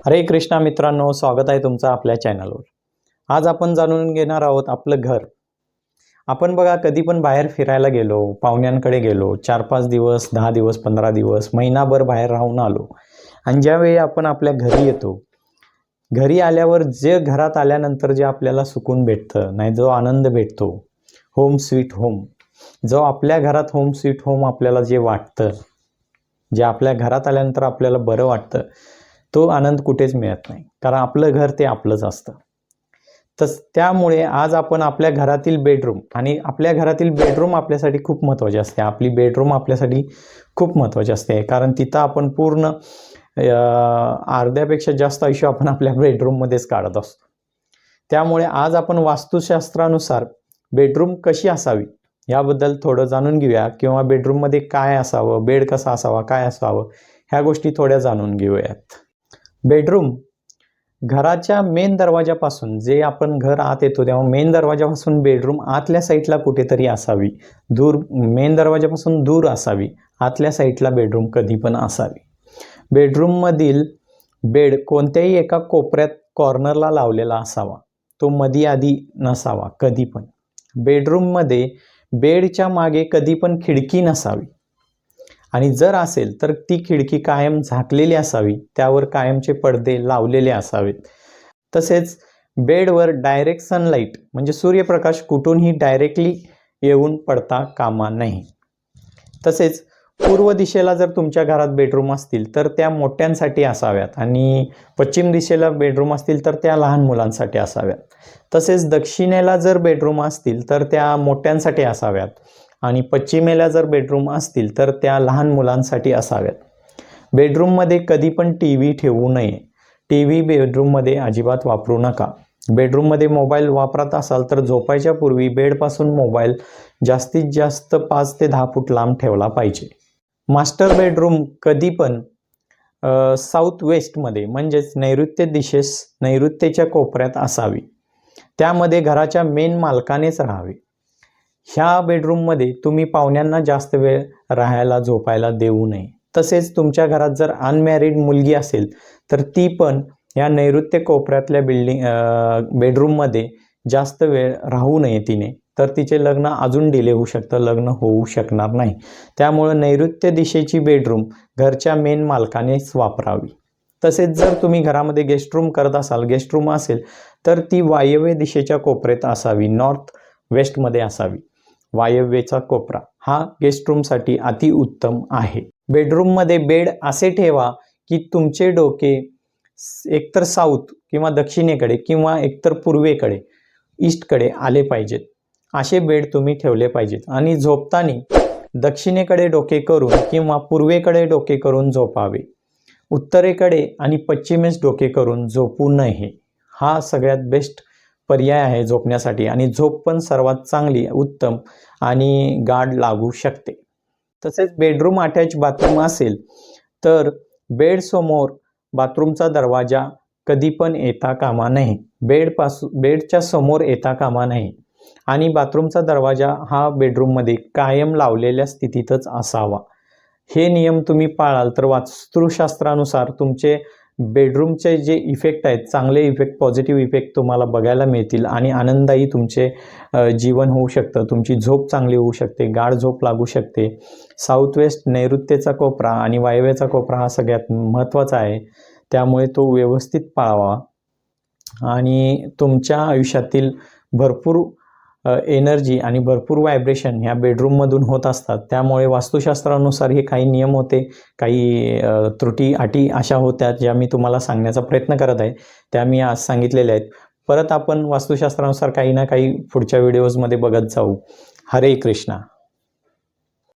हरे कृष्णा मित्रांनो, स्वागत आहे तुमचं आपल्या चॅनलवर। आज आपण जाणून घेणार आहोत आपलं घर। आपण बघा कधी पण बाहेर फिरायला गेलो, पाहुण्यांकडे गेलो, 4-5 दिवस, 10 दिवस, 15 दिवस, महिनाभर बाहेर राहून आलो आणि ज्यावेळी आपण आपल्या घरी येतो, घरी आल्यावर जे घरात आल्यानंतर जे आपल्याला सुकून भेटतं, नाही जो आनंद भेटतो, होम स्वीट होम, जो आपल्या घरात होम स्वीट होम आपल्याला जे वाटतं, जे आपल्या घरात आल्यानंतर आपल्याला बरं वाटतं, तो आनंद कुठेच मिळत नाही, कारण आपलं घर ते आपलंच असतं। त्यामुळे आज आपण आपल्या घरातील बेडरूम आणि आपल्या घरातील बेडरूम आपल्यासाठी खूप महत्त्वाचे असते। आपली बेडरूम आपल्यासाठी खूप महत्त्वाची असते, कारण तिथं आपण पूर्ण अर्ध्यापेक्षा जास्त आयुष्य आपण आपल्या बेडरूममध्येच काढत असतो। त्यामुळे आज आपण वास्तुशास्त्रानुसार बेडरूम कशी असावी याबद्दल थोडं जाणून घेऊया, किंवा बेडरूममध्ये काय असावं, बेड कसा असावा, काय असावं, ह्या गोष्टी थोड्या जाणून घेऊयात। बेडरूम घराच्या मेन दरवाजापासून, जे आपण घर आत येतो तेव्हा मेन दरवाजापासून बेडरूम आतल्या साईडला कुठेतरी असावी, दूर, मेन दरवाजापासून दूर असावी, आतल्या साईडला बेडरूम कधी पण असावी। बेडरूममधील बेड कोणत्याही एका कोपऱ्यात कॉर्नरला लावलेला असावा, तो मधी आधी नसावा कधी पण। बेडरूममध्ये बेडच्या मागे कधी पण खिडकी नसावी, आणि जर असेल तर ती खिडकी कायम झाकलेली असावी, त्यावर कायमचे पडदे लावलेले असावेत। तसेच बेडवर डायरेक्ट सनलाईट म्हणजे सूर्यप्रकाश कुठूनही डायरेक्टली येऊन पडता कामा नये। तसेच पूर्व दिशेला जर तुमच्या घरात बेडरूम असतील तर त्या मोठ्यांसाठी असाव्यात, आणि पश्चिम दिशेला बेडरूम असतील तर त्या लहान मुलांसाठी असाव्यात। तसेच दक्षिणेला जर बेडरूम असतील तर त्या मोठ्यांसाठी असाव्यात, आणि पश्चिमेला जर बेडरूम असतील तर त्या लहान मुलांसाठी असाव्यात। बेडरूममध्ये कधी पण टीव्ही ठेवू नये। टीव्ही बेडरूममध्ये अजिबात वापरू नका। बेडरूममध्ये मोबाईल वापरत असाल तर झोपायच्या पूर्वी बेडपासून मोबाईल जास्तीत जास्त 5 ते 10 फूट लांब ठेवला पाहिजे। मास्टर बेडरूम कधी पण साऊथ वेस्टमध्ये म्हणजेच नैऋत्य दिशेस, नैऋत्येच्या कोपऱ्यात असावी। त्यामध्ये घराच्या मेन मालकानेच राहावे। ह्या बेडरूममध्ये तुम्ही पाहुण्यांना जास्त वेळ राहायला, झोपायला देऊ नये। तसेच तुमच्या घरात जर अनमॅरिड मुलगी असेल तर ती पण या नैऋत्य कोपऱ्यातल्या बेडरूममध्ये जास्त वेळ राहू नये तिने, तर तिचे लग्न अजून डिले होऊ शकतं, लग्न होऊ शकणार नाही। त्यामुळे नैऋत्य दिशेची बेडरूम घरच्या मेन मालकानेच वापरावी। तसेच जर तुम्ही घरामध्ये गेस्ट रूम करत असाल, गेस्ट रूम असेल तर ती वायव्य दिशेच्या कोपऱ्यात असावी, नॉर्थ वेस्टमध्ये असावी। वायव्येचा कोपरा हा गेस्ट रूमसाठी अतिउत्तम आहे। बेडरूममध्ये बेड असे ठेवा की तुमचे डोके एकतर साऊथ किंवा दक्षिणेकडे किंवा एकतर पूर्वेकडे, ईस्टकडे आले पाहिजेत, असे बेड तुम्ही ठेवले पाहिजेत। आणि झोपताना दक्षिणेकडे डोके करून किंवा पूर्वेकडे डोके करून झोपावे। उत्तरेकडे आणि पश्चिमेस डोके करून झोपू नये। हा सगळ्यात बेस्ट पर्याय आहे झोपण्यासाठी, आणि झोप पण सर्वात चांगली, उत्तम आणि गाढ लागू शकते। तसेच बेडरूम अटॅच बाथरूम असेल तर बेडसमोर बाथरूमचा दरवाजा कधी पण येता कामा नये, बेडच्या समोर येता कामा नये, आणि बाथरूमचा दरवाजा हा बेडरूममध्ये कायम लावलेल्या स्थितीतच असावा। हे नियम तुम्ही पाळाल तर वास्तुशास्त्रानुसार तुमचे बेडरूमचे जे इफेक्ट आहेत, चांगले इफेक्ट, पॉझिटिव्ह इफेक्ट तुम्हाला बघायला मिळतील, आणि आनंदायी तुमचे जीवन होऊ शकतं। तुमची झोप चांगली होऊ शकते, गाढ झोप लागू शकते। साऊथ वेस्ट, नैऋत्येचा कोपरा आणि वायव्येचा कोपरा हा सगळ्यात महत्त्वाचा आहे, त्यामुळे तो व्यवस्थित पाळावा। आणि तुमच्या आयुष्यातील भरपूर एनर्जी आणि भरपूर व्हायब्रेशन ह्या बेडरूममधून होत असतात। त्यामुळे वास्तुशास्त्रानुसार हे काही नियम होते, काही त्रुटी अटी अशा होत्या ज्या मी तुम्हाला सांगण्याचा प्रयत्न करत आहे, त्या मी आज सांगितलेल्या आहेत। परत आपण वास्तुशास्त्रानुसार काही ना काही पुढच्या व्हिडिओजमध्ये बघत जाऊ। हरे कृष्णा।